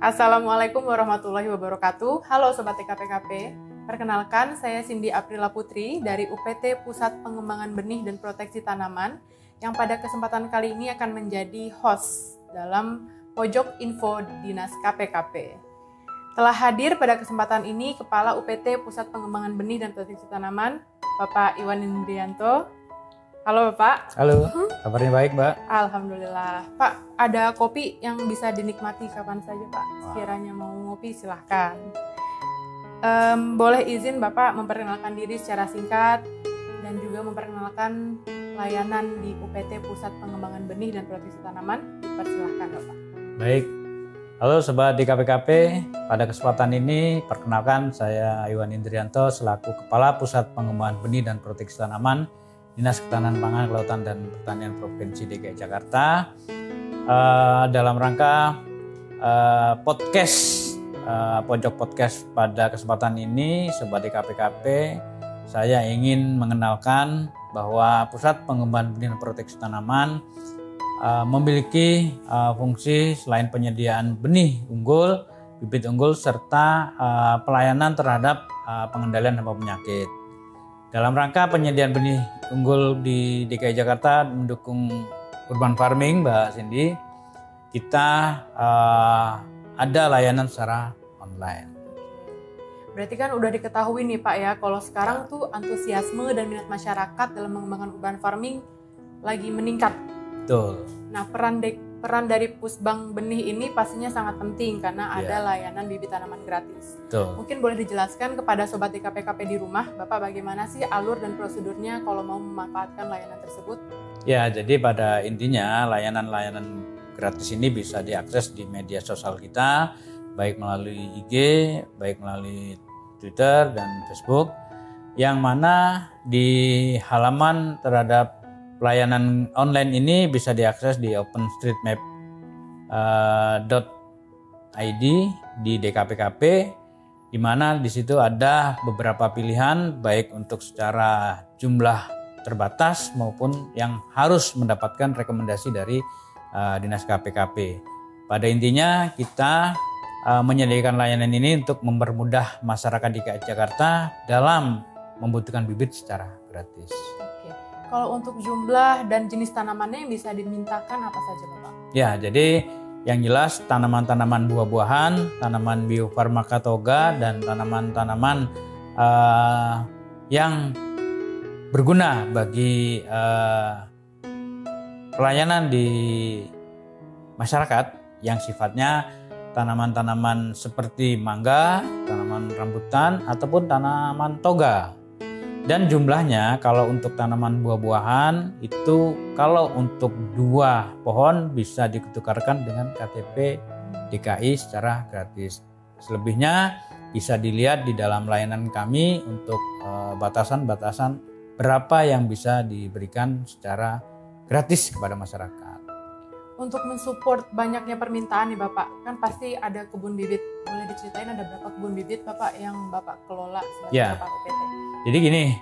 Assalamualaikum warahmatullahi wabarakatuh. Halo Sobat TKPKP. Perkenalkan, saya Cindy Aprila Putri dari UPT Pusat Pengembangan Benih dan Proteksi Tanaman yang pada kesempatan kali ini akan menjadi host dalam Pojok Info Dinas KPKP. Telah hadir pada kesempatan ini Kepala UPT Pusat Pengembangan Benih dan Proteksi Tanaman, Bapak Iwan Indrianto. Halo Bapak. Halo, kabarnya baik Mbak? Alhamdulillah. Pak, ada kopi yang bisa dinikmati kapan saja Pak. Sekiranya mau ngopi silahkan. Boleh izin Bapak memperkenalkan diri secara singkat dan juga memperkenalkan layanan di UPT Pusat Pengembangan Benih dan Proteksi Tanaman. Dipersilahkan Bapak. Baik. Halo Sobat di KPKP, pada kesempatan ini perkenalkan saya Iwan Indrianto selaku Kepala Pusat Pengembangan Benih dan Proteksi Tanaman Dinas Ketahanan Pangan, Kelautan dan Pertanian Provinsi DKI Jakarta. Dalam rangka Pojok Podcast pada kesempatan ini, Sobat di KPKP, saya ingin mengenalkan bahwa Pusat Pengembangan Benih dan Proteksi Tanaman memiliki fungsi selain penyediaan benih unggul, bibit unggul, serta pelayanan terhadap pengendalian hama penyakit. Dalam rangka penyediaan benih unggul di DKI Jakarta mendukung urban farming, Mbak Cindy, kita ada layanan secara online. Berarti kan udah diketahui nih Pak ya, kalau sekarang tuh antusiasme dan minat masyarakat dalam mengembangkan urban farming lagi meningkat. Betul. Nah, peran dari Pusbang Benih ini pastinya sangat penting karena ada layanan bibit tanaman gratis. Betul. Mungkin boleh dijelaskan kepada Sobat TKPKP di rumah, Bapak bagaimana sih alur dan prosedurnya kalau mau memanfaatkan layanan tersebut? Ya, jadi pada intinya layanan-layanan gratis ini bisa diakses di media sosial kita, baik melalui IG, baik melalui Twitter dan Facebook, yang mana di halaman terhadap layanan online ini bisa diakses di openstreetmap.id di DKPKP, di mana di situ ada beberapa pilihan baik untuk secara jumlah terbatas maupun yang harus mendapatkan rekomendasi dari Dinas KPKP. Pada intinya kita menyediakan layanan ini untuk mempermudah masyarakat DKI Jakarta dalam membutuhkan bibit secara gratis. Kalau untuk jumlah dan jenis tanamannya yang bisa dimintakan apa saja Bapak? Ya, jadi yang jelas tanaman-tanaman buah-buahan, tanaman biofarmaka toga, dan tanaman-tanaman yang berguna bagi pelayanan di masyarakat yang sifatnya tanaman-tanaman seperti mangga, tanaman rambutan, ataupun tanaman toga. Dan jumlahnya kalau untuk tanaman buah-buahan itu kalau untuk 2 pohon bisa ditukarkan dengan KTP DKI secara gratis. Selebihnya bisa dilihat di dalam layanan kami untuk batasan-batasan berapa yang bisa diberikan secara gratis kepada masyarakat. Untuk mensupport banyaknya permintaan nih Bapak, kan pasti ada kebun bibit. Boleh diceritain ada berapa kebun bibit Bapak yang Bapak kelola sebagai Bapak UPT? Jadi gini,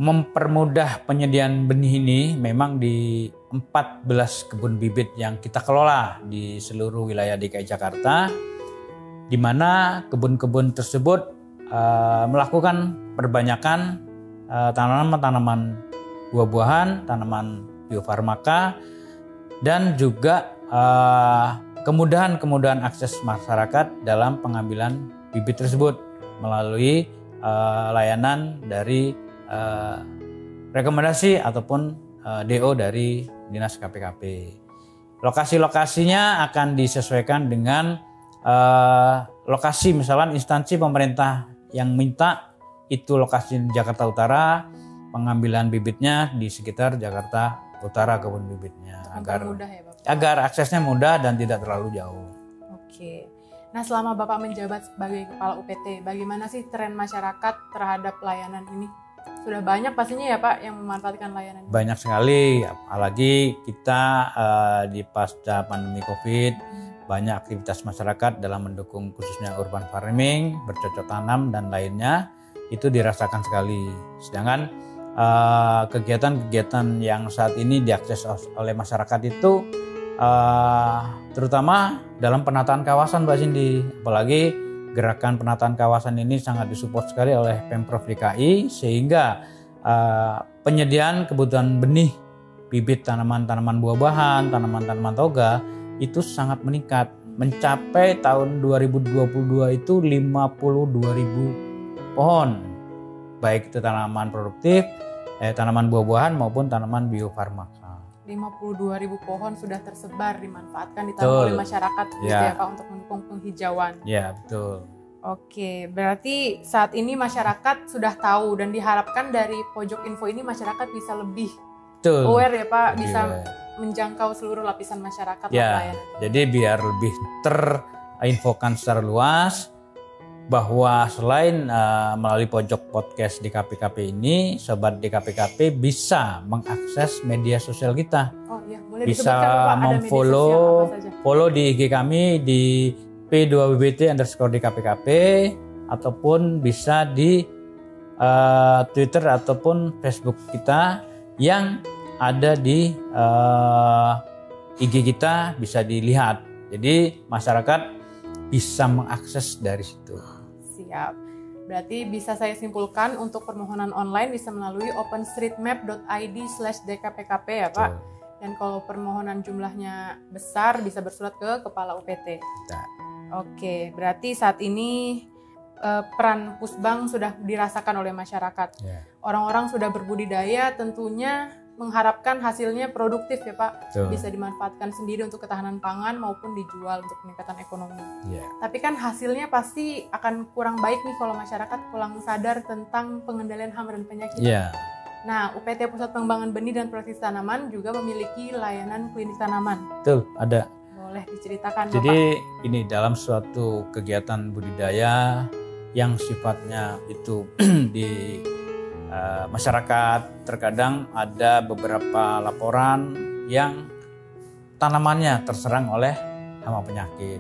mempermudah penyediaan benih ini memang di 14 kebun bibit yang kita kelola di seluruh wilayah DKI Jakarta, di mana kebun-kebun tersebut melakukan perbanyakan tanaman-tanaman buah-buahan, tanaman biofarmaka, dan juga kemudahan-kemudahan akses masyarakat dalam pengambilan bibit tersebut melalui layanan dari rekomendasi ataupun DO dari Dinas KPKP. Lokasi-lokasinya akan disesuaikan dengan lokasi, misalnya instansi pemerintah yang minta itu lokasi di Jakarta Utara, pengambilan bibitnya di sekitar Jakarta Utara kebun bibitnya agar mudah ya, Bapak? Agar aksesnya mudah dan tidak terlalu jauh. Oke. Nah, selama Bapak menjabat sebagai Kepala UPT, bagaimana sih tren masyarakat terhadap layanan ini? Sudah banyak pastinya ya Pak yang memanfaatkan layanan ini? Banyak sekali, apalagi kita di pasca pandemi COVID, banyak aktivitas masyarakat dalam mendukung khususnya urban farming, bercocok tanam dan lainnya, itu dirasakan sekali. Sedangkan kegiatan-kegiatan yang saat ini diakses oleh masyarakat itu terutama dalam penataan kawasan Mbak Cindy. Apalagi gerakan penataan kawasan ini sangat disupport sekali oleh Pemprov DKI, sehingga penyediaan kebutuhan benih, bibit tanaman-tanaman buah-bahan, tanaman-tanaman toga itu sangat meningkat. Mencapai tahun 2022 itu 52.000 pohon, baik itu tanaman produktif, tanaman buah-buahan maupun tanaman biofarmaka. 52.000 pohon sudah tersebar dimanfaatkan ditanam oleh masyarakat gitu ya Pak, untuk mendukung penghijauan. Ya, betul. Oke, berarti saat ini masyarakat sudah tahu dan diharapkan dari pojok info ini masyarakat bisa lebih aware ya Pak, bisa menjangkau seluruh lapisan masyarakat. Ya, jadi biar lebih terinfokan secara luas bahwa selain melalui pojok podcast DKPKP ini, sobat DKPKP bisa mengakses media sosial kita. Oh iya, boleh bisa follow di IG kami di P2BBT_DKPKP, ataupun bisa di Twitter ataupun Facebook kita yang ada di IG kita, bisa dilihat. Jadi masyarakat bisa mengakses dari situ. Siap. Berarti bisa saya simpulkan untuk permohonan online bisa melalui openstreetmap.id/dkpkp ya Pak. Dan kalau permohonan jumlahnya besar bisa bersurat ke Kepala UPT. Oke, berarti saat ini peran Pusbang sudah dirasakan oleh masyarakat. Orang-orang sudah berbudidaya, tentunya mengharapkan hasilnya produktif ya Pak. Bisa dimanfaatkan sendiri untuk ketahanan pangan maupun dijual untuk peningkatan ekonomi. Tapi kan hasilnya pasti akan kurang baik nih kalau masyarakat kurang sadar tentang pengendalian hama dan penyakit. Nah, UPT Pusat Pengembangan Benih dan Proteksi Tanaman juga memiliki layanan klinik tanaman. Betul, ada. Boleh diceritakan Jadi Bapak? Ini dalam suatu kegiatan budidaya yang sifatnya itu di masyarakat, terkadang ada beberapa laporan yang tanamannya terserang oleh hama penyakit.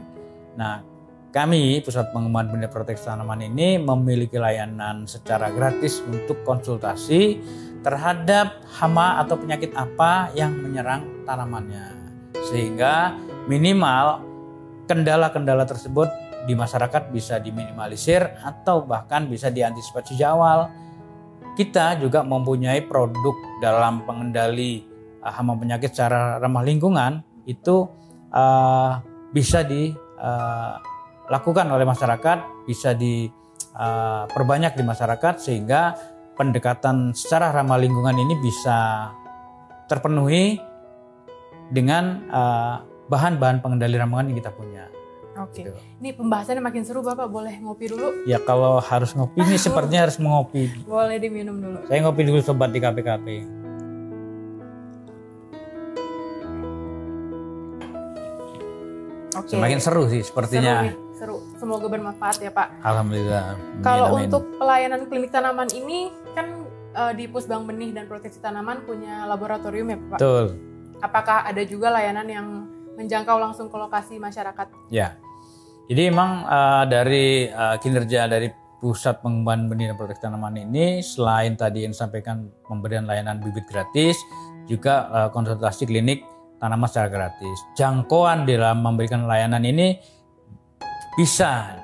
Nah, kami Pusat Pengembangan Benih dan Proteksi Tanaman ini memiliki layanan secara gratis untuk konsultasi terhadap hama atau penyakit apa yang menyerang tanamannya, sehingga minimal kendala-kendala tersebut di masyarakat bisa diminimalisir atau bahkan bisa diantisipasi sejak awal. Kita juga mempunyai produk dalam pengendali hama penyakit secara ramah lingkungan, itu bisa dilakukan oleh masyarakat, bisa diperbanyak di masyarakat, sehingga pendekatan secara ramah lingkungan ini bisa terpenuhi dengan bahan-bahan pengendali ramah yang kita punya. Oke, ini pembahasannya makin seru Bapak, boleh ngopi dulu? Ya kalau harus ngopi ini sepertinya harus mengopi. Boleh diminum dulu. Saya ngopi dulu sobat di KPKP. Semakin seru sih sepertinya. Seru. Semoga bermanfaat ya Pak. Alhamdulillah. Kalau untuk pelayanan klinik tanaman ini kan di Pusbang Benih dan Proteksi Tanaman punya laboratorium ya Pak? Betul. Apakah ada juga layanan yang menjangkau langsung ke lokasi masyarakat? Ya, jadi memang dari kinerja dari Pusat Pengembangan Benih dan Proteksi Tanaman ini, selain tadi yang disampaikan pemberian layanan bibit gratis, juga konsultasi klinik tanaman secara gratis. Jangkauan dalam memberikan layanan ini bisa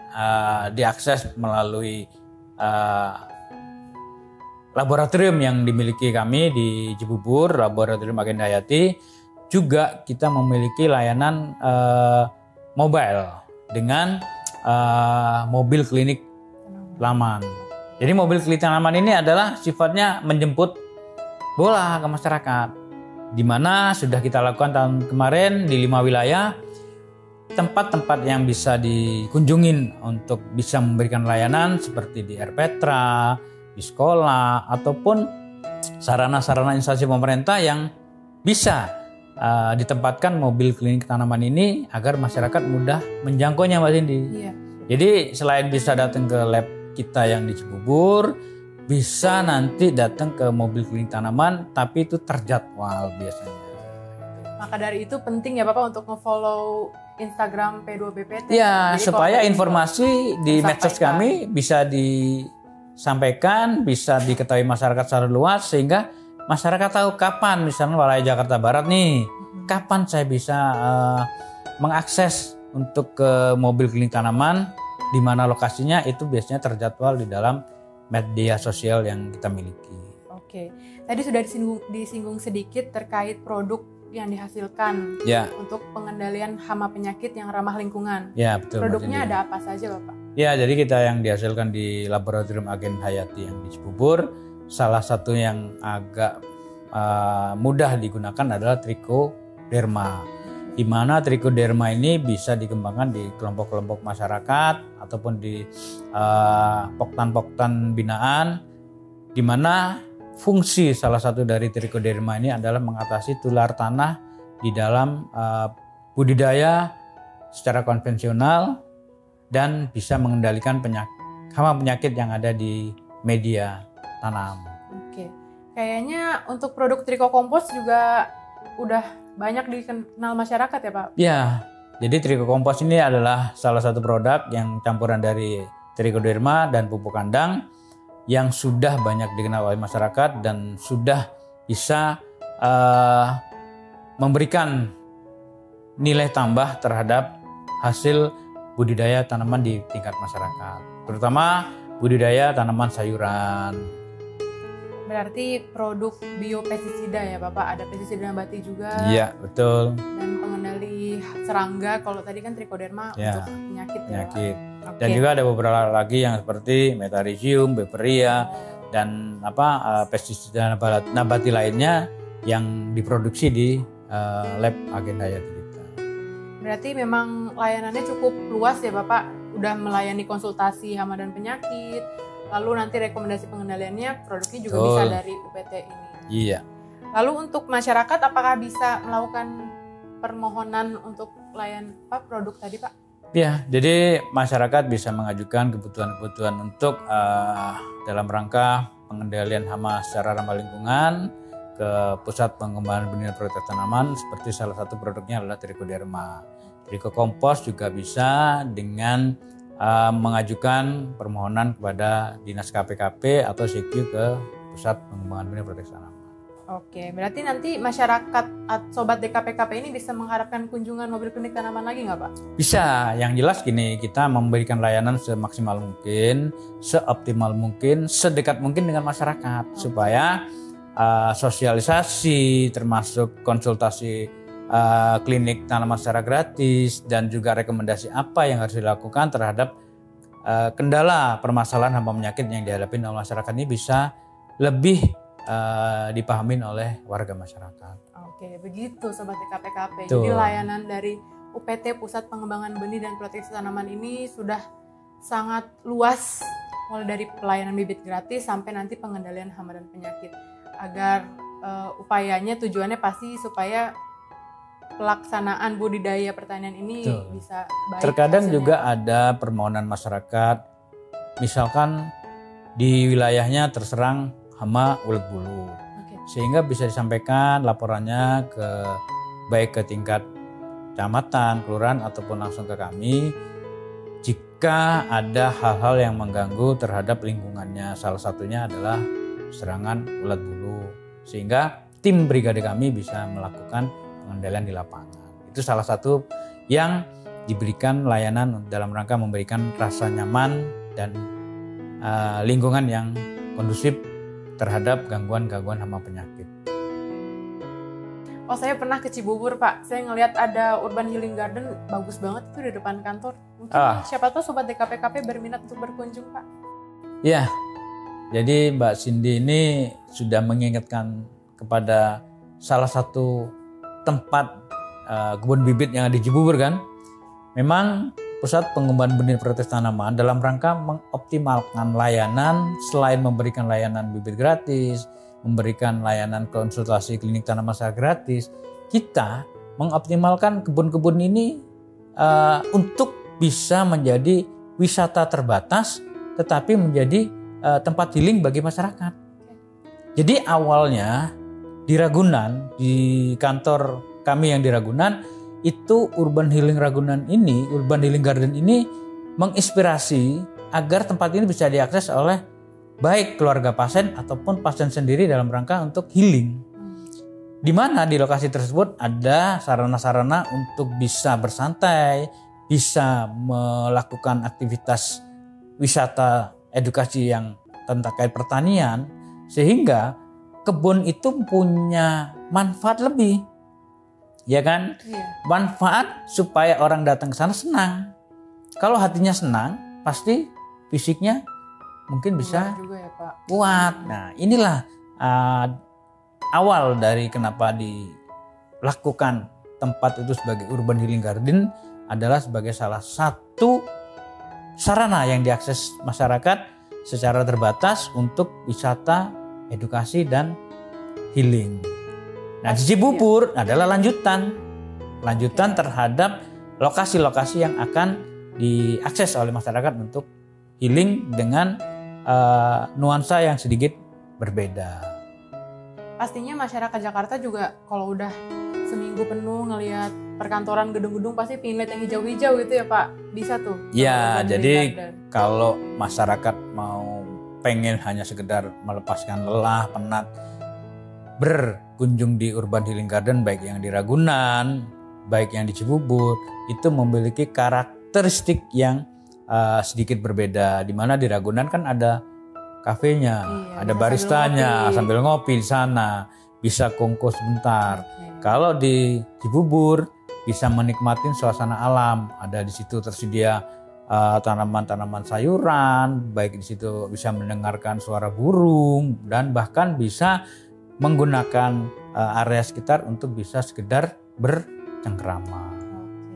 diakses melalui laboratorium yang dimiliki kami di Cibubur, Laboratorium Agenda Hayati. Juga kita memiliki layanan mobile dengan mobil klinik tanaman. Jadi mobil klinik tanaman ini adalah sifatnya menjemput bola ke masyarakat, di mana sudah kita lakukan tahun kemarin di 5 wilayah, tempat-tempat yang bisa dikunjungin untuk bisa memberikan layanan seperti di RPetra, di sekolah, ataupun sarana-sarana instansi pemerintah yang bisa ditempatkan mobil klinik tanaman ini agar masyarakat mudah menjangkaunya Mbak Cindy. Iya. Jadi selain bisa datang ke lab kita yang di Cibubur, bisa nanti datang ke mobil klinik tanaman, tapi itu terjadwal biasanya. Maka dari itu penting ya Bapak untuk nge-follow Instagram P2BPT. Ya, supaya informasi di medsos kami bisa disampaikan, bisa diketahui masyarakat secara luas, sehingga masyarakat tahu kapan misalnya wilayah Jakarta Barat nih, kapan saya bisa mengakses untuk ke mobil klinik tanaman, di mana lokasinya itu biasanya terjadwal di dalam media sosial yang kita miliki. Oke, tadi sudah disinggung sedikit terkait produk yang dihasilkan untuk pengendalian hama penyakit yang ramah lingkungan. Ya, betul. Produknya ada apa saja, Bapak? Ya, jadi kita yang dihasilkan di Laboratorium Agen Hayati yang di Cibubur, salah satu yang agak mudah digunakan adalah trichoderma. Di mana trichoderma ini bisa dikembangkan di kelompok-kelompok masyarakat ataupun di poktan-poktan binaan, di mana fungsi salah satu dari trichoderma ini adalah mengatasi tular tanah di dalam budidaya secara konvensional dan bisa mengendalikan hama penyakit yang ada di media tanam. Oke, kayaknya untuk produk trikokompos juga udah banyak dikenal masyarakat ya Pak? Ya, jadi trikokompos ini adalah salah satu produk yang campuran dari trichoderma dan pupuk kandang yang sudah banyak dikenal oleh masyarakat dan sudah bisa memberikan nilai tambah terhadap hasil budidaya tanaman di tingkat masyarakat, terutama budidaya tanaman sayuran. Berarti produk biopestisida ya Bapak, ada pestisida nabati juga. Iya, betul. Dan pengendali serangga, kalau tadi kan trichoderma ya, untuk penyakit. Penyakit. Ya, dan juga ada beberapa lagi yang seperti metarhizium, beperia, dan pestisida nabati lainnya yang diproduksi di lab Agen Hayati kita. Berarti memang layanannya cukup luas ya Bapak, udah melayani konsultasi hama dan penyakit, lalu nanti rekomendasi pengendaliannya produknya juga bisa dari UPT ini. Iya. Lalu untuk masyarakat apakah bisa melakukan permohonan untuk produk tadi Pak? Ya, jadi masyarakat bisa mengajukan kebutuhan-kebutuhan untuk dalam rangka pengendalian hama secara ramah lingkungan ke Pusat Pengembangan Benih dan Protek Tanaman, seperti salah satu produknya adalah trichoderma. Trikokompos juga bisa dengan mengajukan permohonan kepada Dinas KPKP atau CQ ke Pusat Pengembangan Benih dan Protek Tanaman. Oke, berarti nanti masyarakat Sobat DKPKP ini bisa mengharapkan kunjungan mobil klinik tanaman lagi nggak Pak? Bisa, yang jelas gini, kita memberikan layanan semaksimal mungkin, seoptimal mungkin, sedekat mungkin dengan masyarakat, supaya sosialisasi termasuk konsultasi klinik tanaman secara gratis dan juga rekomendasi apa yang harus dilakukan terhadap kendala permasalahan hama penyakit yang dihadapi oleh masyarakat ini bisa lebih dipahamin oleh warga masyarakat. Oke, begitu Sobat DKPKP. Tuh. Jadi layanan dari UPT Pusat Pengembangan Benih dan Proteksi Tanaman ini sudah sangat luas, mulai dari pelayanan bibit gratis sampai nanti pengendalian hama dan penyakit. Agar upayanya tujuannya pasti supaya pelaksanaan budidaya pertanian ini bisa baik. Terkadang hasilnya. juga ada permohonan masyarakat, misalkan di wilayahnya terserang hama ulat bulu, sehingga bisa disampaikan laporannya baik ke tingkat kecamatan, kelurahan ataupun langsung ke kami jika ada hal-hal yang mengganggu terhadap lingkungannya. Salah satunya adalah serangan ulat bulu, sehingga tim brigade kami bisa melakukan pengendalian di lapangan. Itu salah satu yang diberikan layanan dalam rangka memberikan rasa nyaman dan lingkungan yang kondusif terhadap gangguan-gangguan hama penyakit. Oh, saya pernah ke Cibubur Pak, saya ngelihat ada urban healing garden, bagus banget itu di depan kantor. Mungkin siapa tahu Sobat DKPKP berminat untuk berkunjung Pak. Ya, jadi Mbak Cindy ini sudah mengingatkan kepada salah satu tempat kebun bibit yang ada di Cibubur kan. Memang Pusat Pengembangan Benih dan Proteksi Tanaman dalam rangka mengoptimalkan layanan, selain memberikan layanan bibit gratis, memberikan layanan konsultasi klinik tanaman secara gratis, kita mengoptimalkan kebun-kebun ini untuk bisa menjadi wisata terbatas tetapi menjadi tempat healing bagi masyarakat. Jadi awalnya di Ragunan, di kantor kami yang di Ragunan, itu urban healing garden ini menginspirasi agar tempat ini bisa diakses oleh baik keluarga pasien ataupun pasien sendiri dalam rangka untuk healing. di mana di lokasi tersebut ada sarana-sarana untuk bisa bersantai, bisa melakukan aktivitas wisata edukasi yang terkait pertanian, sehingga kebun itu punya manfaat lebih, ya kan? Iya. Manfaat supaya orang datang ke sana senang. Kalau hatinya senang, pasti fisiknya mungkin bisa Juga ya Pak. kuat. Nah, inilah awal dari kenapa dilakukan tempat itu sebagai urban healing garden adalah sebagai salah satu sarana yang diakses masyarakat secara terbatas untuk wisata, edukasi, dan healing. Nah, di Cibubur adalah lanjutan terhadap lokasi-lokasi yang akan diakses oleh masyarakat untuk healing dengan nuansa yang sedikit berbeda. Pastinya masyarakat Jakarta juga kalau udah seminggu penuh ngelihat perkantoran gedung-gedung pasti pengen lihat yang hijau-hijau gitu ya Pak. Bisa tuh. Ya, jadi kalau masyarakat mau pengen hanya sekedar melepaskan lelah, penat, berkunjung di Urban Healing Garden baik yang di Ragunan, baik yang di Cibubur, itu memiliki karakteristik yang sedikit berbeda. Di mana di Ragunan kan ada kafenya, ada baristanya sambil ngopi di sana, bisa kongko sebentar. Kalau di Cibubur bisa menikmati suasana alam, ada di situ tersedia tanaman-tanaman sayuran, baik di situ bisa mendengarkan suara burung dan bahkan bisa menggunakan area sekitar untuk bisa sekedar bercengkrama.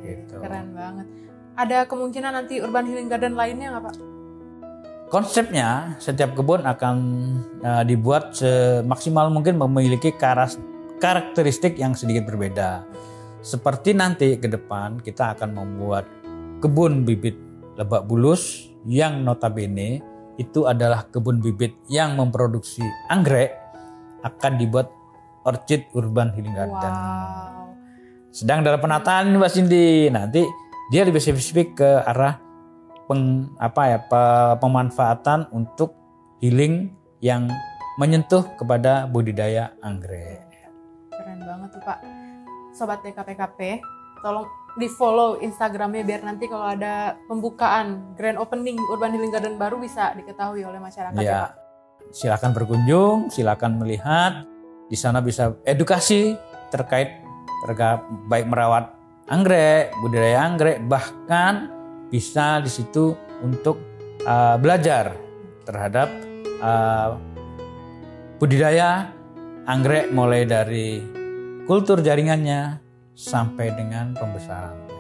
Gitu. Keren banget. Ada kemungkinan nanti Urban Healing Garden lainnya nggak Pak? Konsepnya setiap kebun akan dibuat semaksimal mungkin memiliki karakteristik yang sedikit berbeda. Seperti nanti ke depan kita akan membuat kebun bibit Lebak Bulus yang notabene itu adalah kebun bibit yang memproduksi anggrek, akan dibuat orchid Urban Healing Garden. Wow. Sedang dalam penataan Mbak Cindy, nanti dia lebih spesifik ke arah pemanfaatan untuk healing yang menyentuh kepada budidaya anggrek. Keren banget tuh Pak. Sobat DKPKP, tolong di follow Instagramnya biar nanti kalau ada pembukaan grand opening Urban Healing Garden baru bisa diketahui oleh masyarakat ya Pak. Silakan berkunjung, silakan melihat. Di sana bisa edukasi terkait baik merawat anggrek, budidaya anggrek, bahkan bisa di situ untuk belajar terhadap budidaya anggrek mulai dari kultur jaringannya sampai dengan pembesarannya.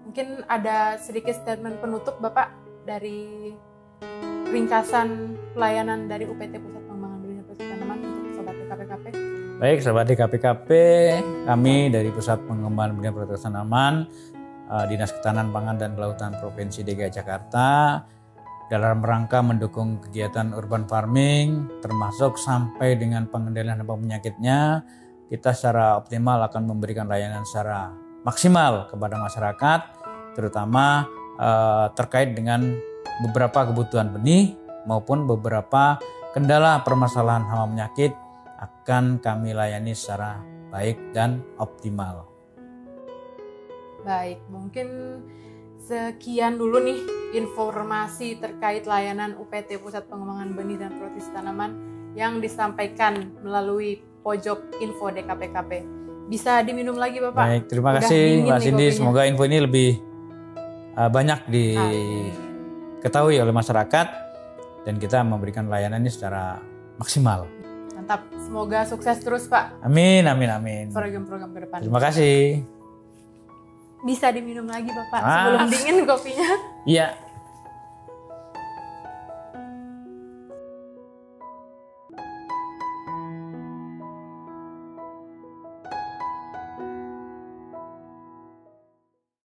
Mungkin ada sedikit statement penutup Bapak dari ringkasan pelayanan dari UPT Pusat Pengembangan Benih dan Proteksi Tanaman untuk Sobat DKPKP. Baik, Sobat DKPKP, kami dari Pusat Pengembangan Benih dan Proteksi Tanaman, Dinas Ketahanan Pangan dan Kelautan Provinsi DKI Jakarta, dalam rangka mendukung kegiatan urban farming, termasuk sampai dengan pengendalian dampak penyakitnya, kita secara optimal akan memberikan layanan secara maksimal kepada masyarakat, terutama terkait dengan beberapa kebutuhan benih maupun beberapa kendala permasalahan hama penyakit akan kami layani secara baik dan optimal. Baik, mungkin sekian dulu nih informasi terkait layanan UPT Pusat Pengembangan Benih dan Proteksi Tanaman yang disampaikan melalui pojok info DKPKP. Bisa diminum lagi Bapak? Baik, terima kasih Mbak Cindy. Semoga info ini lebih banyak diketahui oleh masyarakat dan kita memberikan layanan ini secara maksimal. Mantap, semoga sukses terus Pak. Amin, amin, amin. Program-program ke depan. Terima kasih. Bisa diminum lagi Bapak sebelum dingin kopinya. Iya.